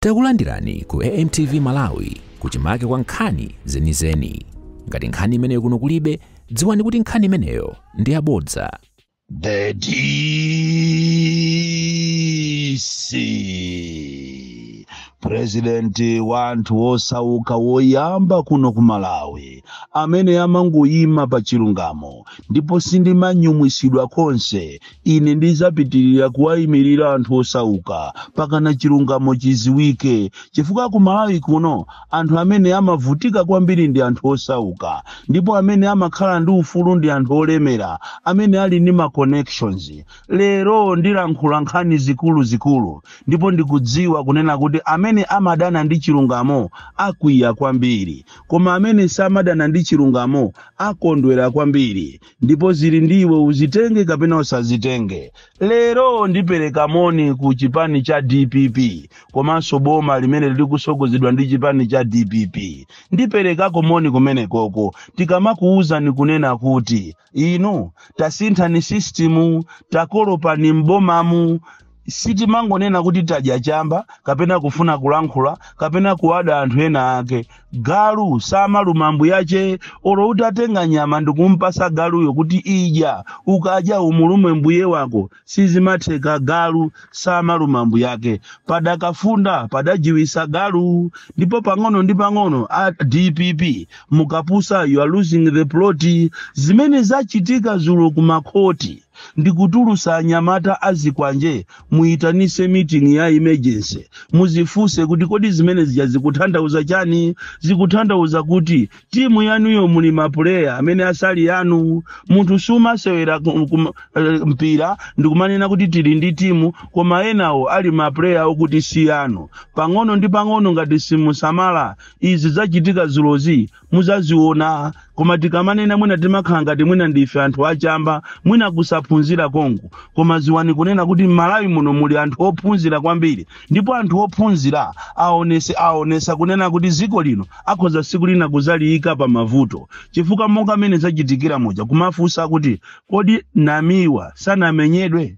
Takulandirani ku AMTV Malawi kuchimake kwa nkhani zenizeni. Ngati nkhani imeneyo kuno kulibe, dziwani kuti nkhani imeneyo ndi yabodza. The DC President wanthu osauka woyamba kuno ku Malawi amene amangoyima pa chilungamo ndipo sindimanyumwisidwa konse. Ine ndizapitirira kuwayimirira anthu osauka pakana chilungamo chiziwike, chifukwa ku Malawi kuno anthu amene amavutika kwambiri ndi anthu osauka, ndipo amene amakhala ndi ufulu ndi anthu olemera amene ali ndi ma connections. Lero ndilankhula nkhani zikulu ndipo ndikudziwa kunena kuti amene amadana ndi chilungamo akwiya kwambiri, koma amene samadana ndi chilungamo akondwera kwambiri. Ndipo zili ndiwe uzitenge kapena usazitenge. Lero ndipereka moni ku chipani cha DPP komanso boma limene likusogozedwa ndi chipani cha DPP. Ndiperekako moni kumene koko tikamakuuzani kunena kuti inu tasinthani system, takolopani mbomamu. Sitimangonena kuti tadya chamba kapena kufuna kulankhula kapena kuwada anthu ena ake. Galu samaluma mbuye yache, olo utatenga nyama ndikumpasa galuyo kuti idya, ukadya umulume mbuye wako. Sizimatheka, galu samaluma mbuye yake. Padakafunda padajiwisa galu. Ndipo pang'ono ndi pang'ono a DPP mukapusa you are losing the plot. Zimene zachitika zulo kumakoti ndikutulusa anyamata azikwanje muitanise meeting ya emergency, muzifuse kuti kodi zimene zikutanthauza chani. Zikutanthauza kuti timu yanuyo muli ma player amene asali yanu. Munthu suma sewera mpira ndikumanena kuti tili ndi timu, koma enawo ali ma player okuti si yanu. Pang'ono ndi pang'ono ngati simusamala izi zachitika zulozi muzaziona. Koma tikamanena mwina timakhala ngati mwina ndife anthu achamba, mwina kusaphunzira kongo. Koma ziwani kunena kuti Malawi muno muli anthu ophunzira kwambiri, ndipo anthu ophunzira aonesa kunena kuti ziko lino akhoza siku lina kuzaliyika pa mavuto. Chifukwa monga mene zachitikira moja kumafusa kuti kodi Namiwa sanamenyedwe?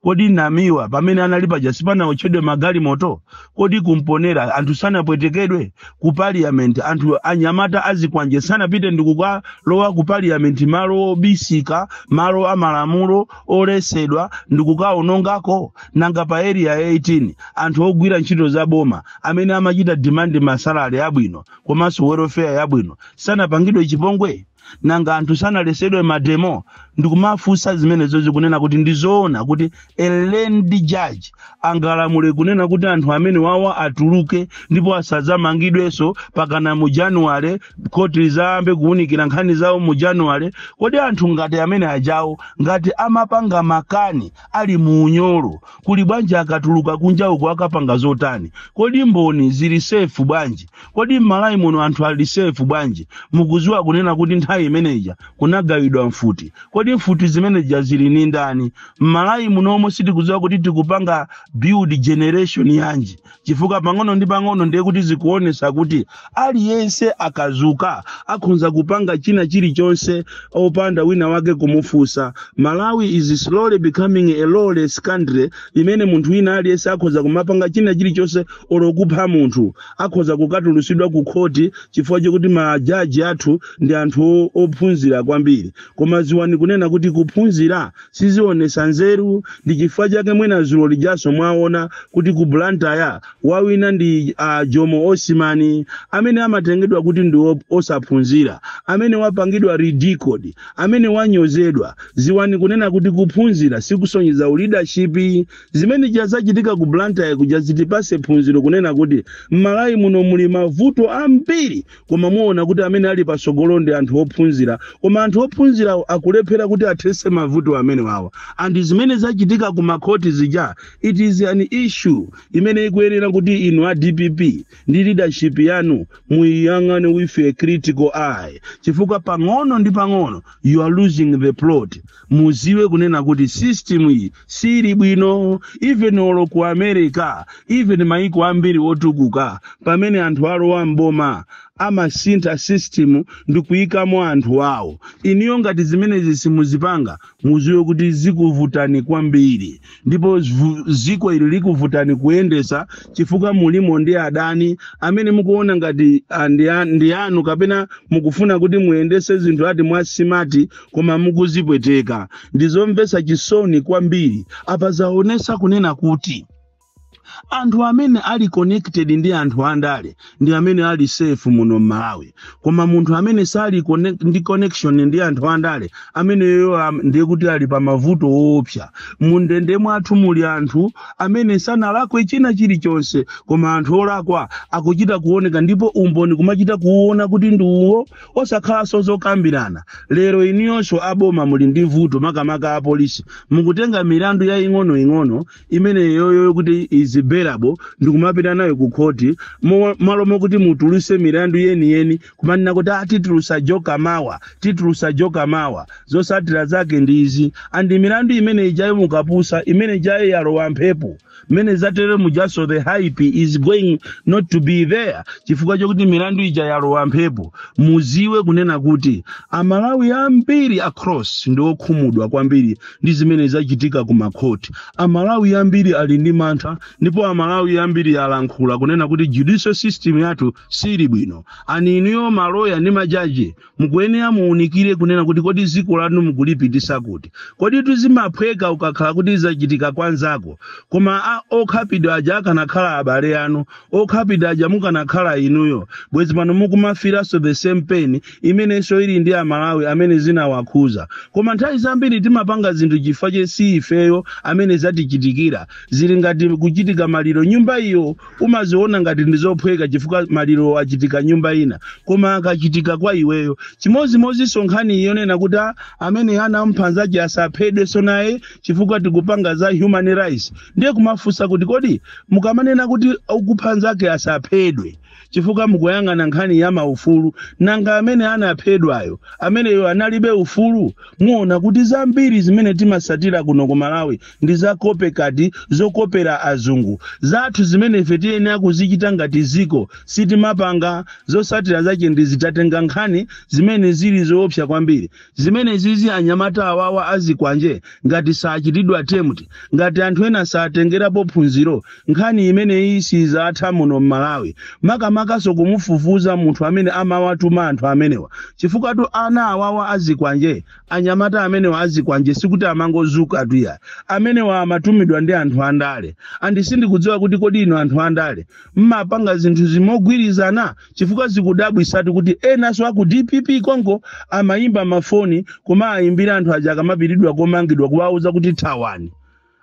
Kodi Namiwa pamene analipa jasipana ochedwe magali moto? Kodi kumponera anthu sanapwetekedwe? Ku parliament anthu anyamata azikwanje sanapite ndikukalowa ku parliament malo obisika, malo amalamulo olesedwa ndikukaonongako. Nanga pa area 18 anthu ogwira ntchito za boma amene amachita demand masalari abwino komanso welfare yabwino sanapangidwe chipongwe? Nanga anthu sanalesedwe mademo? Ndikumafusa zimene zozi kunena kuti ndizoona kuti elendi judge angalamule kunena kuti anthu amene wawa atuluke ndipo asadzamangidweso pakana mu January, koti zambe kuunikira nkhani zawo mu January. Kodi anthu ngati amene ajawo ngati amapanga makani ali mu unyolo, kuli bwanji akatuluka kunja uko akapanga zotani? Kodi mboni zili safe bwanji? Kodi Malawi muno anthu ali safe bwanji? Mukuziwa kunena kuti nthawi imeneja kunagawidwa mfuti. Kodi mfuti zimeneja zili ni ndani? Malawi munomo sitikuziwa kuti tikupanga build generation yanji. Chifukwa pang'ono ndi pang'ono ndiye kuti zikuonesa kuti aliyense akazuka akhonza kupanga china chilichonse opanda wina wake kumufusa. Malawi is slowly becoming a lawless country imene munthu wina aliyense akhonza kumapanga china chilichonse olokupha munthu akhonza kukatulusidwa ku koti chifukwa chokuti majaji athu ndi anthu ophunzira kwambiri. Koma ziwani kunena kuti kuphunzira sizionesa nzeru. Ndi chifukwa chake mwina zulo lijaso mwaona kuti ku Blantyre wawina ndi Jomo Osman amene amatengedwa kuti ndi osaphunzira, amene wapangidwa ridiculed, amene wanyozedwa. Ziwani kunena kuti kuphunzira sikusonyeza leadership. Zimene jazachitika ku Blantyre kujazitipase phunziro kunena kuti Malawi muno muli mavuto ambiri, koma muona kuti amene ali pasogolo ndi anthu ophunzira, koma anthu ophunzira akulephera kuti athese mavuto amene wawa. And zimene zachitika ku makoti zija, it is an issue imene ikuyenera kuti inu a DPP ndi leadership yanu muyang'ane with a critical eye. Chifukwa pang'ono ndi pang'ono you are losing the plot. Muziwe kunena kuti system iyi sili bwino. Even olo ku America, even maiko ambiri otukuka, pamene anthu alowa mboma amasintha system ndikuyikamo nawo anthu wawo. Iniyo ngati zimenezi simuzipanga muziwe kuti zikuvutani kwambiri, ndipo ziko ili likuvutani kuyendesa chifukwa mulimo ndi adani amene mukuona ngati ndi anu kapena mukufuna kuti muyendese zinthu ati mwasimati koma mukuzipweteka. Ndizomvesa chisoni kwambiri. Apa zaonesa kunena kuti anthu amene ali connected ndi anthu andale ndi amene ali safe muno Malawi, koma munthu amene sali ndi connection ndi anthu andale amene yoyo ndiye kuti ali pa mavuto woopsa. Mundende mwathu muli anthu amene sanalakwe china chilichonse, koma anthu olakwa akuchita kuoneka ndipo umboni kumachita kuona kuti ndiwo osakhalanso zokambirana. Lero iniyonso aboma muli ndi vuto makamaka a polisi mukutenga milandu ya ing'ono imene yoyo kuti iziberabo ndikumapita nayo ku khoti malo mokuti mutuluse milandu yeni kumanena kuti titulusa joka mawa zosatira zake ndizi andi milandu imene ijayo mukapusa imene ijayo yalowa mphepo mene zatere mujaso the hype is going not to be there chifukwa chokuti milandu ija yalowa mphepo. Muziwe kunena kuti Amalawi ambiri across ndi okhumudwa kwambiri ndi zimene zachitika ku makhoti. Amalawi ambiri ali ndi mantha ndipo Amalawi ambiri alankhula kunena kuti judicial system yathu sili bwino. Ani iniyo maloya ndi majaji mukuyenera muunikire kunena kuti kodi ziko lanu mukulipitisa kuti, kodi tuzimaphweka ukakhala kuti zachitika kwanzako, koma okhapidwa aja akanakhala abale anu, okhapidwa aja mukanakhala inuyo. Bwezi pano mukumafiraso the same pain imenenso ili ndi Amalawi amene zinawakhuza. Koma nthawi zambiri timapanga zinthu chifukwa si ifeyo amene zatichitikira. Zili ngati kuchitika maliro nyumba iyo umaziona ngati ndizophweka chifukwa maliro achitika nyumba ina, koma akachitika kwa iweyo. Chimozimozi sonkhani iyo nena kuti amene ana mphanzaji asaphedwe so naye chifukwa tikupanga za human rights. Ndiye kumafusa kuti kodi mukamanena kuti ukuphanzake asaphedwe chifukwa mukuyang'ana nkhani ya maufulu, nanga amene anaphedwayo ameneyo analibe ufulu? Muona kuti zambiri zimene timasatira kuno ku Malawi ndi zakope kati zokopera azungu. Zathu zimene ife tiyenera kuzichita ngati ziko sitimapanga. Zosatira zake ndi zitatenga nkhani zimene zili zoopsa kwambiri. Zimene zizi anyamata awawa azikwanje ngati sachitidwa attempt, ngati anthu ena satengerapo phunziro nkhani imene isi zatha muno Malawi. Makaso kumufufuza munthu amene amawatuma anthu amenewa chifukwa tu ana awawa azikwanje, anyamata amenewa azikwanje sikuti amangozuka tuya, amenewa amatumidwa ndi anthu andale. Andi sindikudziwa kuti kodi ino anthu andale mmapanga zinthu zimogwirizana chifukwa zikudabwisatu kuti enaso aku DPP Kongo amayimba mafoni koma ayimbira anthu aja akamapiridwa komangidwa kuwauza kuti thawani.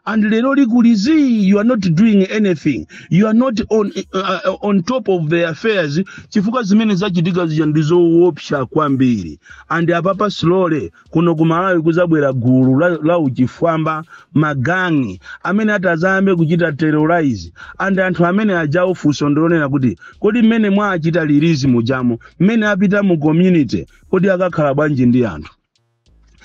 And lero likulizi, you are not doing anything. You are not on top of the affairs. Chifukwa zimene zachitika zija ndizo woopsa kwambiri. And apapa slowly kuno ku Malawi kuzabwera gulu la uchifwamba magangi amene atazambe kuchita terrorize. And anthu amene ajawo funso ndionena kuti kodi mmene mwa achita lirizi mujamo, mmene apita mu community kodi akakhala bwanji ndi anthu,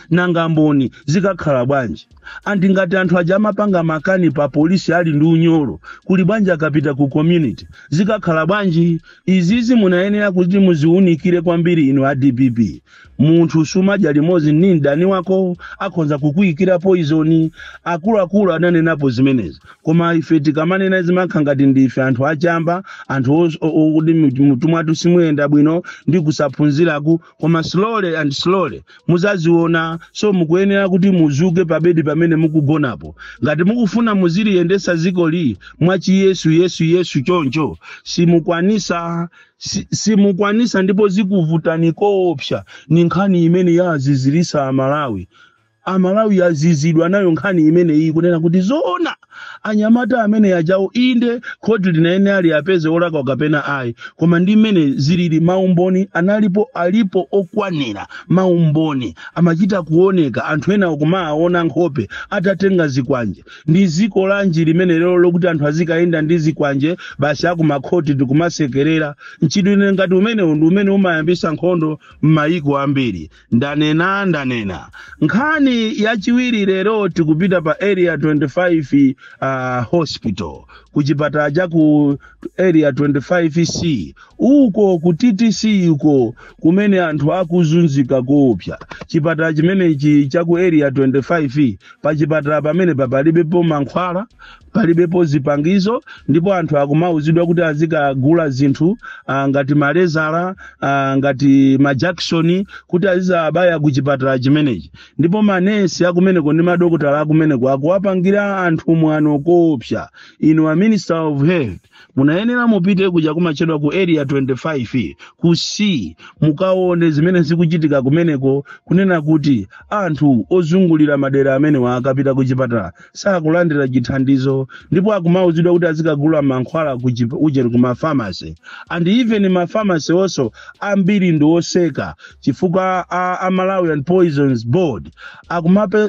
nanga mboni zikakhala bwanji. Andi ngati anthu aja amapanga makani pa polisi ali ndi unyolo, kuli bwanji akapita ku community zikakhala bwanji. Izizi munayenera kuti muziunikire kwambiri ino a DPP. Munthu sumadya limozi ni ndani wako akhonza kukuyikira poison. Akulu ananenapo zimenezi, koma ife tikamanena zimakha ngati ndife anthu achamba, anthu okudi mutumwa tusimuyenda bwino ndi kusaphunziraku. Koma slowly muzaziona. So mukuyenera kuti muzuke pa bedi pamene mukugonapo. Ngati mukufuna muziliyendesa ziko li mwachi Yesu choncho simukwanisa ndipo zikuvutani koopsa. Ni nkhani imene yazizirisa Amalawi yazizidwa nayo nkhani imene iyi kunena kuti zona anyamata amene yajawo inde khoti linaene ali apeze olakwa kapena ayi, koma ndi imene zilili maumboni alipo okwanira. Maumboni amachita kuoneka, anthu ena okumaona nkhope atatenga zikwanje. Ndi ziko lanji limene lero lokuti anthu azikaenda ndi zikwanje basi akumakhoti ndikumasekerera. Nchidwine ngati umene umayambisa nkhondo m'mayiko ambiri. Ndanena nkhani yachiwiri lero tikupita pa area 25 hospital kuchipatala cha ku area 25C uko ku TTC uko kumene anthu akuzunzika kopya. Chipatala chimenechi cha ku area 25 pa chipatala pamene palibepo mankhwala, palibepo zipangizo, ndipo anthu akumauzidwa kuti azikagula zinthu ngati malezala, ngati majackson kuti azizabaya kuchipatala chimenechi. Ndipo manesi akumeneko ndi madokotala akumeneko akuwapangira anthu mwano kopya. Inu a Minister of Health munayenera mupite kuja kumachedwa ku area 25 kusi mukaone zimene zikuchitika kumeneko, kunena kuti anthu ozungulira madera amene wakapita kuchipatala sakulandira chithandizo, ndipo akumauzidwa kuti azikagula mankhwala kuchero kuma pharmacy. And even ma pharmacy also ambiri ndi oseka chifukwa a Malawian Poisons Board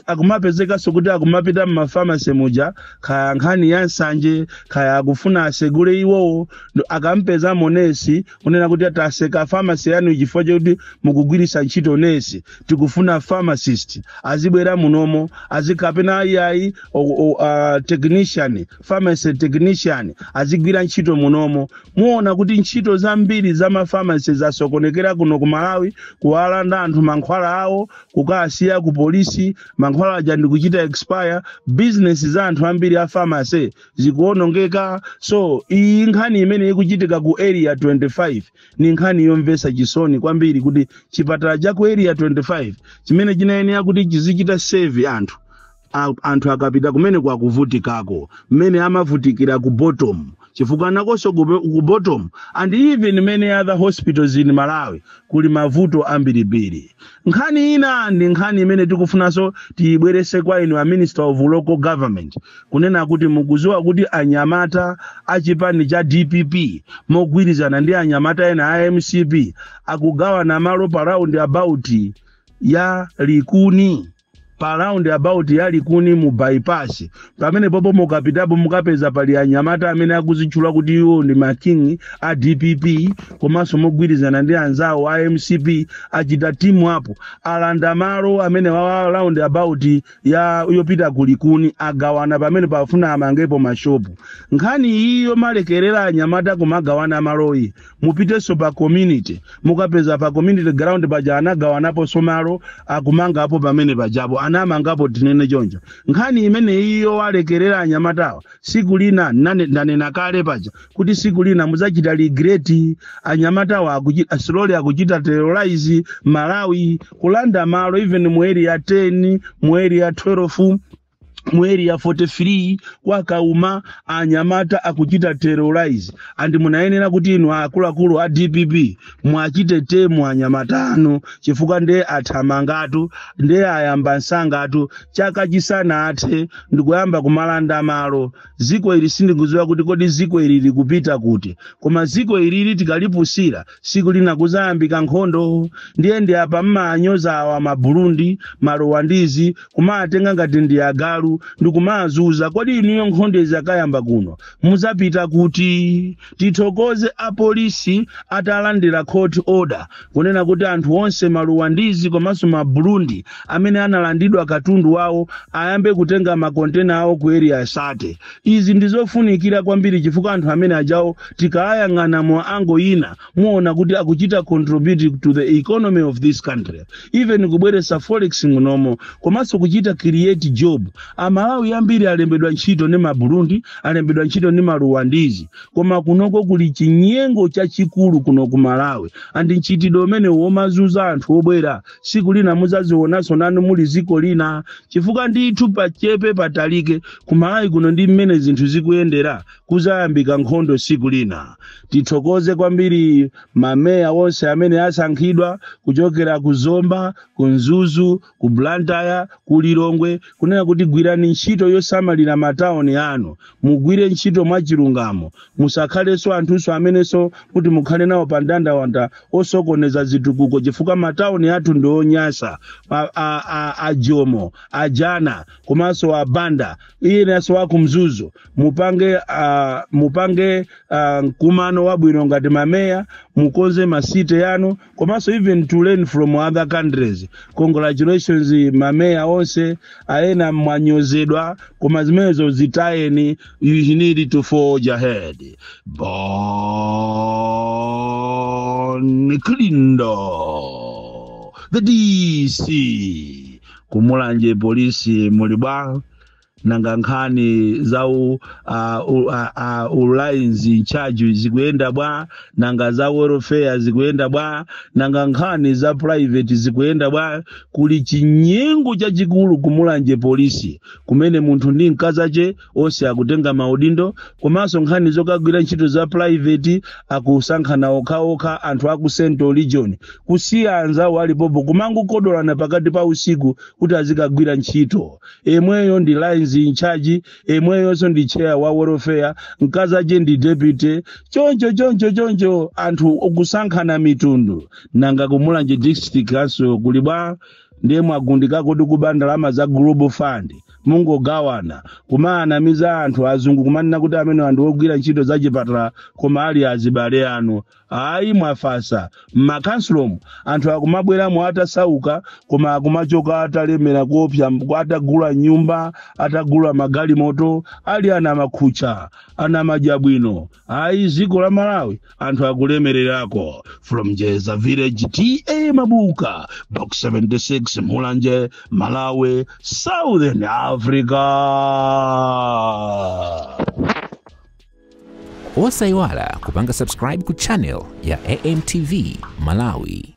akumapezeka sokuti akumapita ma pharmacy muja kaya nkhani ya nsanje kaya akufuna asegule iwo akampeza monesi kunena kuti ataseka pharmacy yanu chifukwa kuti mukugwirisa ntchito nesi, tikufuna pharmacist azibwera munomo azikapena ayayi technician, pharmacy technician azigwira ntchito munomo. Muona kuti ntchito zambiri za ma pharmacy zasokonekera kuno ku Malawi, kuwalanda anthu mankhwala awo kukasiya ku polisi, mankhwala aja ndi kuchita expire, business za anthu ambiri a pharmacy zikuonongeka. So iyi nkhani imene ikuchitika ku area 25 ni nkhani yomvesa chisoni kwambiri, kuti chipatala cha ku area 25 chimene chinayenera kuti chizichita save anthu akapita kumene kwakuvutikako, mmene amavutikira ku bottom chifukwa nakonso ku bottom and even many other hospitals in Malawi kuli mavuto ambiribiri. Nkhani ina ndi nkhani imene tikufunanso tibwerese kwa inu a Minister of Local Government, kunena kuti mukuziwa kuti anyamata achipani cha DPP mogwirizana ndi anyamata ena a MCP akugawana malo pa round about ya Likuni, pa round about ya Likuni mu bypass, pamene popo mukapitapo mukapeza pali anyamata amene akuzitchula kuti iwo ndi making a DPP komanso mogwirizana ndi anzawo a MCP achita timu apo alanda malo amene wa round about ya yopita ku Likuni agawana pamene pafuna amangepo mashopu. Nkhani iyo malekerera anyamata kumagawana maloyi, mupiteso pa community mukapeza pa community ground paja anagawanapo somalo akumanga apo pamene pajapo anamangapo tinene chonja. Nkhani imene iyo walekerera anyamatawa siku lina ndanena kale paja kuti siku lina muzachita regret anyamatawa slowly akuchita terrorize Malawi, kulanda malo even mu area 10 mu area 12 mu area 43 kwakauma anyamata akuchita terrorize. And munayenera kuti inu akuluakulu a DPP mwachite temu anyamata anu chifukwa nde athamangatu nde ayamba nsangatu chaka chisana athe ndikuyamba kumalanda malo. Ziko ili sindikuziwa kuti kodi ziko ili likupita kuti, koma ziko ili tikalipusira siku lina kuzayambika nkhondo. Ndiye ndi apa mmanyoza awa ma Burundi Marwandizi kumatenga ngati ndi agalu ndikumazuza. Kodi inu nkhondo zakayamba kuno muzapita kuti? Tithokoze a polisi atalandira court order kunena kuti anthu onse Marwandizi komanso ma Burundi amene analandidwa katundu wawo ayambe kutenga makontena awo ku area sate. Izi ndizofunikira kwambiri chifukwa anthu amene ajawo tikayang'ana mu ango ina muona kuti akuchita contribute to the economy of this country, even kubweresa forex munomo komanso kuchita create job. Malawi ambiri alembedwa ntchito ndi ma Burundi, alembedwa ntchito ndi Marwandizi, koma kunoko kuli chinyengo chachikulu kuno ku Malawi. Andi ntchitidwe umene womazuza anthu obwera siku lina muzazionanso nanu muli ziko lina chifukwa ndithu pachepe patalike ku Malawi kuno ndi mmene zinthu zikuyendera kuzayambika nkhondo siku lina. Tithokoze kwambiri mameya wonse amene asankhidwa kuchokera ku Zomba, ku Nzuzu, ku Blantyre, ku Lilongwe, kunena kuti gwirani ntchito yosamalira mataoni anu, mugwire ntchito mwachilungamo, musakhaleso anthuso ameneso kuti mukhale nawo pa ndandawanda osokoneza zitukuko chifukwa mataoni athu ndi onyasa. A Jomo, a Jana, komanso a Banda, iyenaso wa ku Mzuzu mupange kumano wabwino ngati mameya, mukonze masite yanu komanso even to learn from other countries. Congratulations mameya onse aena mwanyoza zakonzedwa koma zimenezo zitayeni. You need to forge ahead. Bon Klindo, the DC kumulanje polisi mulibwa nanga nkhani za lines in charge zikuenda bwa, nanga za welfare zikuenda bwa, nanga nkhani za private zikuenda bwa. Kuli chinyengo chachikulu kumulanje polisi kumene munthu ndi mkazache onse akutenga maudindo, komanso nkhani zokagwira ntchito za private akusankhana okhaokha anthu aku Central Region kusiya anzawo alipopo kumangokodolana pakati pa usiku kuti azikagwira ntchito. Emweyo ndi lines in charge, emweyonso ndi chair wa welfare, mkazache ndi deputy. Choncho anthu okusankhana mitundu. Nanga kumulanje district council kulibwa ndiye mwagundikako kuba ndalama za global fund mungogawana kumanamiza anthu azungu kumanena kuti amene anthu ogwira ntchito za chipatala koma ali azibale anu. Ayi mwafasa mmakansulomu anthu akumabweramo atasauka koma akumachoka atalemera kuopsa, atagula nyumba, atagula magalimoto, ali ana makhucha, ana majabwino. Ayi ziko la Malawi anthu akulemererako. From Jeza Village, TA Mabuka, Box 76, Mulanje, Malawi, Southern Africa. Osaiwala kupanga subscribe ku channel ya AMTV Malawi.